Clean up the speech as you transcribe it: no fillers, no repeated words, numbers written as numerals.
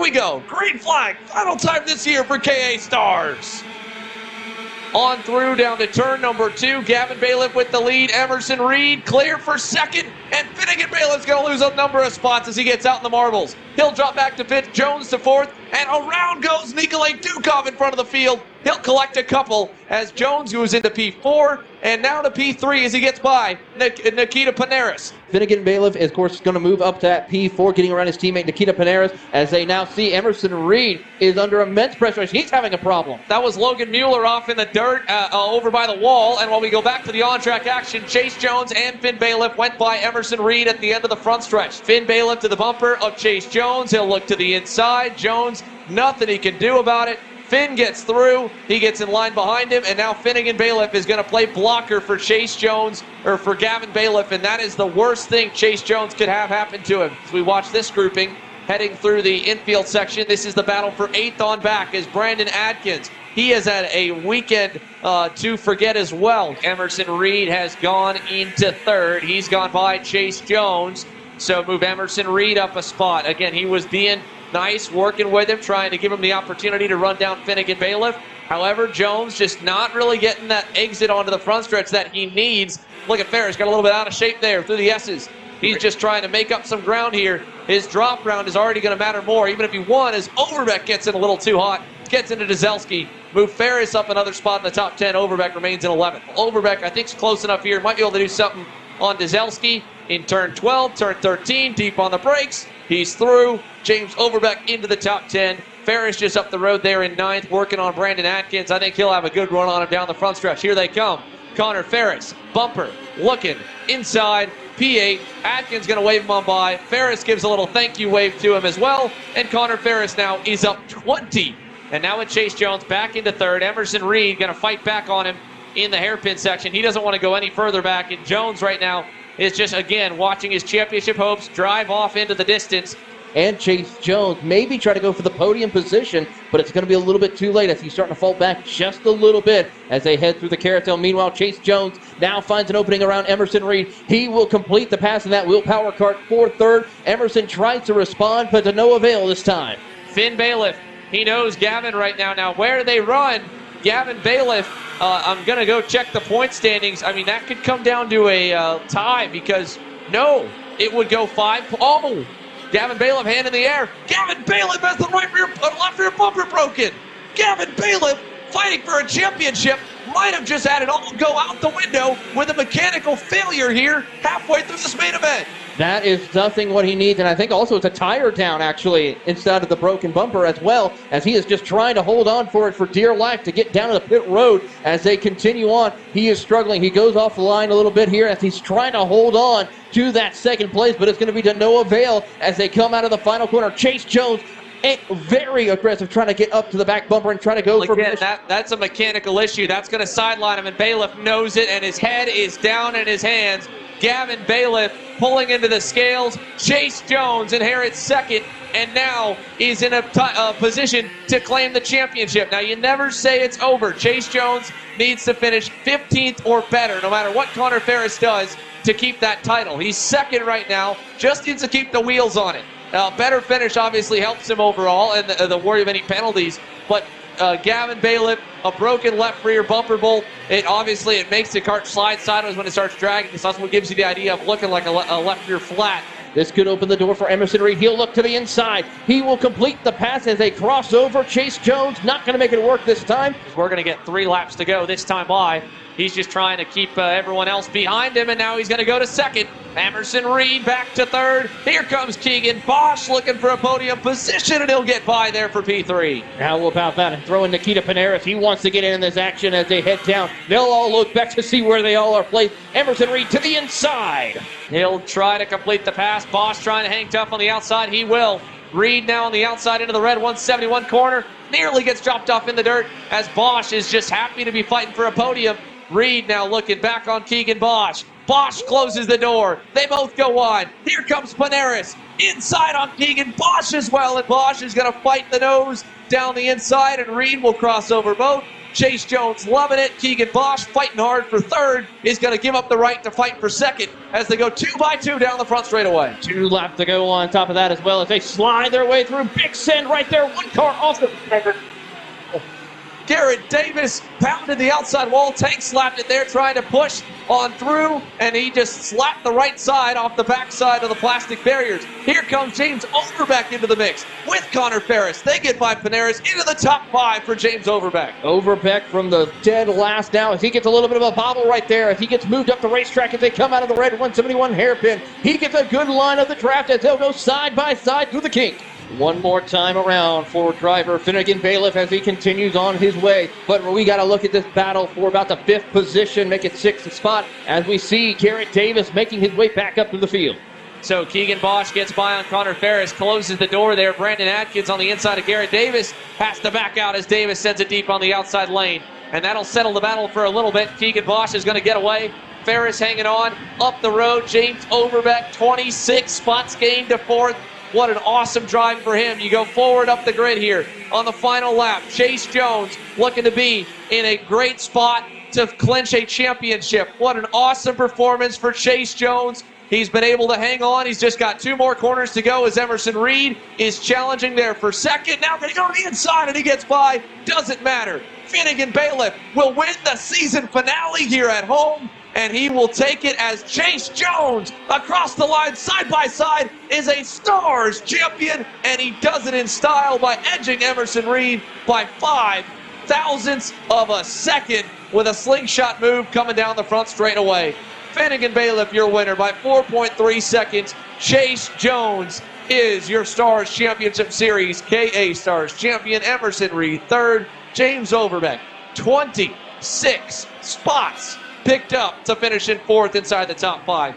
we go. Green flag. Final time this year for KA Stars. On through down to turn number 2. Gavin Bailiff with the lead. Emerson Reed clear for second. And Finnegan Bailiff's going to lose a number of spots as he gets out in the marbles. He'll drop back to 5th. Jones to 4th. And around goes Nikolai Dukov in front of the field. He'll collect a couple as Jones goes into P4 and now to P3 as he gets by Nikita Panaris. Finnegan Bailiff is, of course, going to move up to that P4, getting around his teammate Nikita Panaris, as they now see Emerson Reed is under immense pressure. He's having a problem. That was Logan Mueller off in the dirt over by the wall. And while we go back to the on-track action, Chase Jones and Finn Bailiff went by Emerson Reed at the end of the front stretch. Finn Bailiff to the bumper of Chase Jones. He'll look to the inside. Jones, nothing he can do about it. Finn gets through, he gets in line behind him, and now Finnegan Bailiff is going to play blocker for Chase Jones, or for Gavin Bailiff, and that is the worst thing Chase Jones could have happen to him. As we watch this grouping, heading through the infield section, this is the battle for 8th on back is Brandon Adkins. He has had a weekend to forget as well. Emerson Reed has gone into 3rd. He's gone by Chase Jones, so move Emerson Reed up a spot. Again, he was being nice, working with him, trying to give him the opportunity to run down Finnegan Bailiff. However, Jones just not really getting that exit onto the front stretch that he needs. Look at Ferris, got a little bit out of shape there through the S's. He's just trying to make up some ground here. His drop ground is already going to matter more, even if he won, as Overbeck gets in a little too hot, gets into Dzelski. Move Ferris up another spot in the top 10. Overbeck remains in 11th. Overbeck, I think, is close enough here. Might be able to do something on Dzelski in turn 12, turn 13, deep on the brakes. He's through. James Overbeck into the top 10. Ferris just up the road there in 9th, working on Brandon Atkins. I think he'll have a good run on him down the front stretch. Here they come. Connor Ferris, bumper, looking, inside, P8. Atkins going to wave him on by. Ferris gives a little thank you wave to him as well. And Connor Ferris now is up 20. And now with Chase Jones back into 3rd. Emerson Reed going to fight back on him in the hairpin section. He doesn't want to go any further back. And Jones right now is just, again, watching his championship hopes drive off into the distance. And Chase Jones maybe try to go for the podium position, but it's going to be a little bit too late as he's starting to fall back just a little bit as they head through the carousel. Meanwhile, Chase Jones now finds an opening around Emerson Reed. He will complete the pass in that wheel power cart for 3rd. Emerson tries to respond, but to no avail this time. Finn Bailiff, he knows Gavin right now. Now, where they run, Gavin Bailiff, I'm going to go check the point standings. I mean, that could come down to a tie because, no, it would go 5. Oh, Gavin Bailiff, hand in the air. Gavin Bailiff has the left rear bumper broken. Gavin Bailiff, fighting for a championship, might have just had it all go out the window with a mechanical failure here halfway through this main event. That is nothing what he needs, and I think also it's a tire down, actually, instead of the broken bumper as well, as he is just trying to hold on for it for dear life to get down to the pit road as they continue on. He is struggling. He goes off the line a little bit here as he's trying to hold on to that 2nd place, but it's going to be to no avail as they come out of the final corner. Chase Jones, very aggressive, trying to get up to the back bumper and trying to go for again, that's a mechanical issue. That's going to sideline him, and Bailiff knows it, and his head is down in his hands. Gavin Bailiff pulling into the scales. Chase Jones inherits 2nd, and now is in a position to claim the championship. Now, you never say it's over. Chase Jones needs to finish 15th or better, no matter what Connor Ferris does, to keep that title. He's 2nd right now, just needs to keep the wheels on it. Better finish obviously helps him overall, and the worry of any penalties, but Gavin Bailiff, a broken left rear bumper bolt. It makes the cart slide sideways when it starts dragging. So that's what gives you the idea of looking like a left rear flat. This could open the door for Emerson Reed. He'll look to the inside. He will complete the pass as they cross over. Chase Jones not going to make it work this time. We're going to get 3 laps to go this time by. He's just trying to keep everyone else behind him, and now he's going to go to 2nd. Emerson Reed back to 3rd. Here comes Keegan Bosch looking for a podium position, and he'll get by there for P3. How about that? And throwing Nikita Panaris. He wants to get in this action as they head down. They'll all look back to see where they all are placed. Emerson Reed to the inside. He'll try to complete the pass. Bosch trying to hang tough on the outside. He will. Reed now on the outside into the red 171 corner. Nearly gets dropped off in the dirt as Bosch is just happy to be fighting for a podium. Reed now looking back on Keegan Bosch. Bosch closes the door. They both go on. Here comes Panaris. Inside on Keegan Bosch as well. And Bosch is going to fight the nose down the inside. And Reed will cross over both. Chase Jones loving it. Keegan Bosch fighting hard for third is going to give up the right to fight for second as they go 2 by 2 down the front straightaway. 2 laps to go on top of that as well as they slide their way through. Big send right there. One car off the Garrett Davis pounded the outside wall. Tank slapped it there, trying to push on through, and he just slapped the right side off the backside of the plastic barriers. Here comes James Overbeck into the mix with Connor Ferris. They get by Panaris into the top 5 for James Overbeck. Overbeck from the dead last now as he gets a little bit of a bobble right there. As he gets moved up the racetrack as they come out of the red 171 hairpin. He gets a good line of the draft as they'll go side by side through the kink. One more time around for driver Finnegan Bailiff as he continues on his way. But we got to look at this battle for about the 5th position, make it 6th spot, as we see Garrett Davis making his way back up to the field. So Keegan Bosch gets by on Connor Ferris, closes the door there. Brandon Atkins on the inside of Garrett Davis has to back out as Davis sends it deep on the outside lane. And that'll settle the battle for a little bit. Keegan Bosch is going to get away. Ferris hanging on up the road. James Overbeck, 26 spots gained to 4th. What an awesome drive for him. You go forward up the grid here on the final lap. Chase Jones looking to be in a great spot to clinch a championship. What an awesome performance for Chase Jones. He's been able to hang on. He's just got 2 more corners to go as Emerson Reed is challenging there for second. Now going to go to the inside and he gets by. Doesn't matter. Finnegan Bailiff will win the season finale here at home. And he will take it as Chase Jones across the line side by side is a Stars champion, and he does it in style by edging Emerson Reed by 0.005 of a second with a slingshot move coming down the front straightaway. Finnegan Bailiff, your winner by 4.3 seconds. Chase Jones is your Stars Championship Series KA Stars champion. Emerson Reed third. James Overbeck 26 spots picked up to finish in 4th inside the top 5.